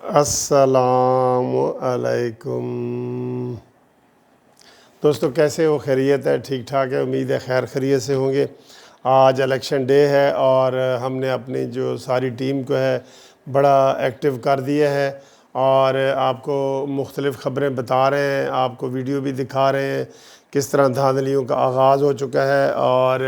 السلام علیکم دوستو، کیسے ہو؟ خیریت ہے؟ ٹھیک ٹھاک ہے؟ امید ہے خیر خیریت سے ہوں گے۔ آج الیکشن ڈے ہے اور ہم نے اپنی جو ساری ٹیم کو ہے بڑا ایکٹیو کر دیا ہے اور آپ کو مختلف خبریں بتا رہے ہیں، آپ کو ویڈیو بھی دکھا رہے ہیں کس طرح دھاندلیوں کا آغاز ہو چکا ہے اور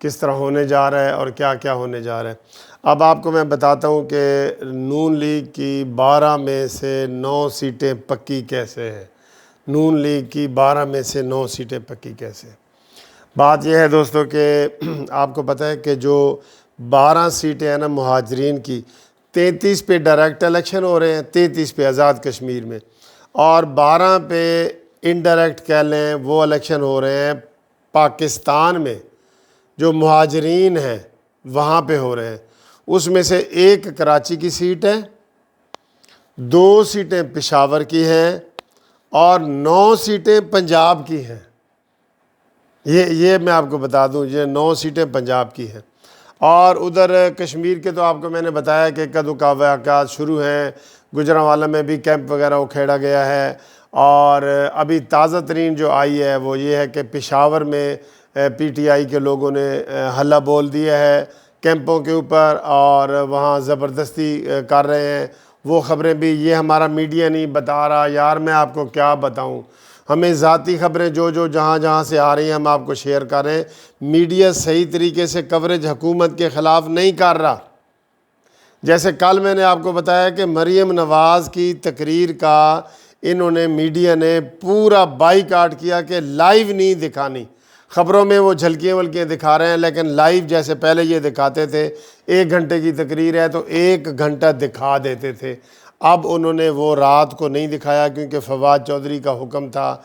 کس طرح ہونے جا رہا ہے اور کیا کیا ہونے جا رہا ہے۔ اب آپ کو میں بتاتا ہوں کہ نون لیگ کی 12 میں سے 9 سیٹیں پکی کیسے ہیں۔ نون لیگ کی 12 میں سے 9 سیٹیں پکی کیسے ہیں۔ بات یہ ہے دوستو کہ آپ کو پتہ ہے کہ جو 12 سیٹیں ہیں نا مہاجرین کی، 33 پہ ڈائریکٹ الیکشن ہو رہے ہیں، 33 پہ آزاد کشمیر میں، اور 12 پہ انڈائریکٹ کہہ لیں وہ الیکشن ہو رہے ہیں پاکستان میں، جو مہاجرین ہیں وہاں پہ ہو رہے ہیں۔ اس میں سے ایک کراچی کی سیٹ ہے، 2 سیٹیں پشاور کی ہیں اور 9 سیٹیں پنجاب کی ہیں۔ یہ میں آپ کو بتا دوں، یہ 9 سیٹیں پنجاب کی ہیں۔ اور ادھر کشمیر کے تو آپ کو میں نے بتایا کہ کدو کا واقعات شروع ہیں، گجرانوالہ میں بھی کیمپ وغیرہ اکھیڑا گیا ہے، اور ابھی تازہ ترین جو آئی ہے وہ یہ ہے کہ پشاور میں پی ٹی آئی کے لوگوں نے حلہ بول دیا ہے کیمپوں کے اوپر اور وہاں زبردستی کر رہے ہیں۔ وہ خبریں بھی یہ ہمارا میڈیا نہیں بتا رہا، یار میں آپ کو کیا بتاؤں، ہمیں ذاتی خبریں جو جہاں سے آ رہی ہیں ہم آپ کو شیئر کر رہے ہیں۔ میڈیا صحیح طریقے سے کوریج حکومت کے خلاف نہیں کر رہا۔ جیسے کل میں نے آپ کو بتایا کہ مریم نواز کی تقریر کا انہوں نے میڈیا نے پورا بائیکاٹ کیا کہ لائیو نہیں دکھانی۔ خبروں میں وہ جھلکیاں ولکیاں دکھا رہے ہیں، لیکن لائیو جیسے پہلے یہ دکھاتے تھے 1 گھنٹے کی تقریر ہے تو 1 گھنٹہ دکھا دیتے تھے۔ اب انہوں نے وہ رات کو نہیں دکھایا کیونکہ فواد چودھری کا حکم تھا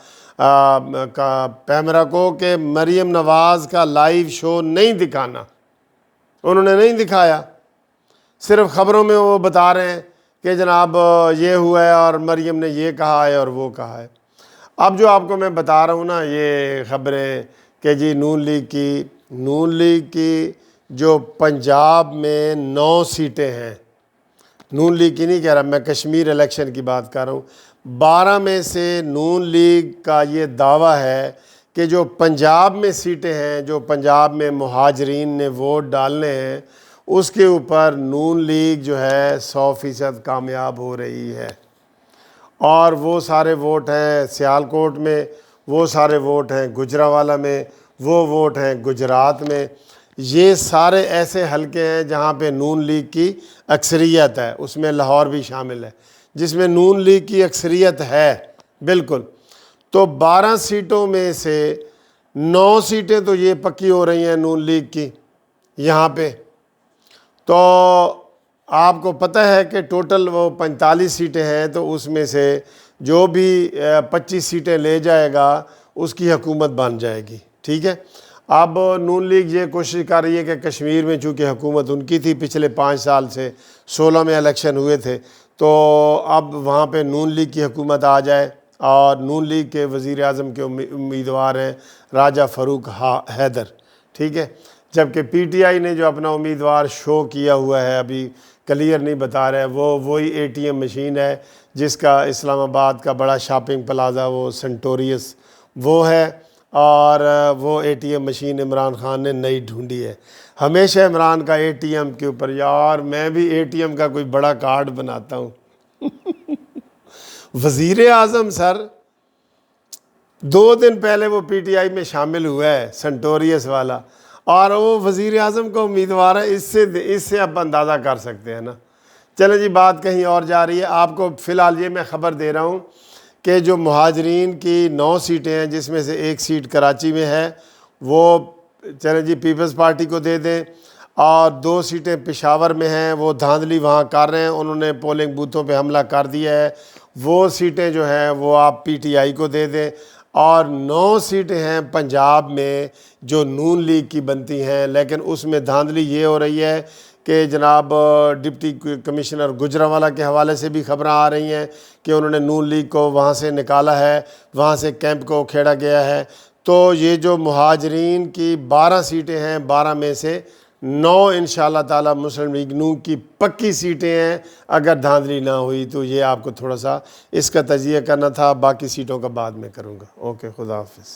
پیمرا کو کہ مریم نواز کا لائیو شو نہیں دکھانا۔ انہوں نے نہیں دکھایا، صرف خبروں میں وہ بتا رہے ہیں کہ جناب یہ ہوا ہے اور مریم نے یہ کہا ہے اور وہ کہا ہے۔ اب جو آپ کو میں بتا رہا ہوں نا یہ خبریں کہ جی نون لیگ کی جو پنجاب میں 9 سیٹیں ہیں، نون لیگ کی نہیں کہہ رہا میں، کشمیر الیکشن کی بات کر رہا ہوں۔ 12 میں سے نون لیگ کا یہ دعویٰ ہے کہ جو پنجاب میں سیٹیں ہیں، جو پنجاب میں مہاجرین نے ووٹ ڈالنے ہیں، اس کے اوپر نون لیگ جو ہے 100% کامیاب ہو رہی ہے۔ اور وہ سارے ووٹ ہیں سیالکوٹ میں، وہ سارے ووٹ ہیں گجرانوالہ میں، وہ ووٹ ہیں گجرات میں۔ یہ سارے ایسے حلقے ہیں جہاں پہ نون لیگ کی اکثریت ہے، اس میں لاہور بھی شامل ہے جس میں نون لیگ کی اکثریت ہے بالکل۔ تو 12 سیٹوں میں سے 9 سیٹیں تو یہ پکی ہو رہی ہیں نون لیگ کی یہاں پہ۔ تو آپ کو پتہ ہے کہ ٹوٹل وہ 45 سیٹیں ہیں، تو اس میں سے جو بھی 25 سیٹیں لے جائے گا اس کی حکومت بن جائے گی، ٹھیک ہے۔ اب نون لیگ یہ کوشش کر رہی ہے کہ کشمیر میں چونکہ حکومت ان کی تھی پچھلے 5 سال سے، 16 میں الیکشن ہوئے تھے، تو اب وہاں پہ نون لیگ کی حکومت آ جائے، اور نون لیگ کے وزیر اعظم کے امیدوار ہیں راجہ فاروق حیدر، ٹھیک ہے۔ جبکہ پی ٹی آئی نے جو اپنا امیدوار شو کیا ہوا ہے ابھی کلیئر نہیں بتا رہے، وہی اے ٹی ایم مشین ہے جس کا اسلام آباد کا بڑا شاپنگ پلازا وہ سنٹوریس وہ ہے، اور وہ A T M machine Imran Khan نے نئی ڈھونڈی ہے۔ ہمیشہ عمران کا اے ٹی ایم کے اوپر، یار میں بھی اے ٹی ایم کا کوئی بڑا کارڈ بناتا ہوں۔ وزیر اعظم سر 2 دن پہلے وہ پی ٹی آئی میں شامل ہوا ہے سنٹوریس والا، اور وہ وزیر اعظم کا امیدوار ہے۔ اس سے آپ اندازہ کر سکتے ہیں نا۔ چلیں جی، بات کہیں اور جا رہی ہے۔ آپ کو فی الحال یہ میں خبر دے رہا ہوں کہ جو مہاجرین کی 9 سیٹیں ہیں جس میں سے 1 سیٹ کراچی میں ہے، وہ چلیں جی پیپلز پارٹی کو دے دیں، اور 2 سیٹیں پشاور میں ہیں، وہ دھاندلی وہاں کر رہے ہیں، انہوں نے پولنگ بوتھوں پہ حملہ کر دیا ہے، وہ سیٹیں جو ہیں وہ آپ پی ٹی آئی کو دے دیں۔ اور 9 سیٹیں ہیں پنجاب میں جو نون لیگ کی بنتی ہیں، لیکن اس میں دھاندلی یہ ہو رہی ہے کہ جناب ڈپٹی کمشنر گجرانوالہ کے حوالے سے بھی خبریں آ رہی ہیں کہ انہوں نے نون لیگ کو وہاں سے نکالا ہے، وہاں سے کیمپ کو کھیڑا گیا ہے۔ تو یہ جو مہاجرین کی 12 سیٹیں ہیں، 12 میں سے 9 انشاءاللہ تعالی مسلم لیگ نون کی پکی سیٹیں ہیں. اگر دھاندلی نہ ہوئی تو یہ آپ کو تھوڑا سا اس کا تجزیہ کرنا تھا. باقی سیٹوں کا بعد میں کروں گا. اوکے، خدا حافظ.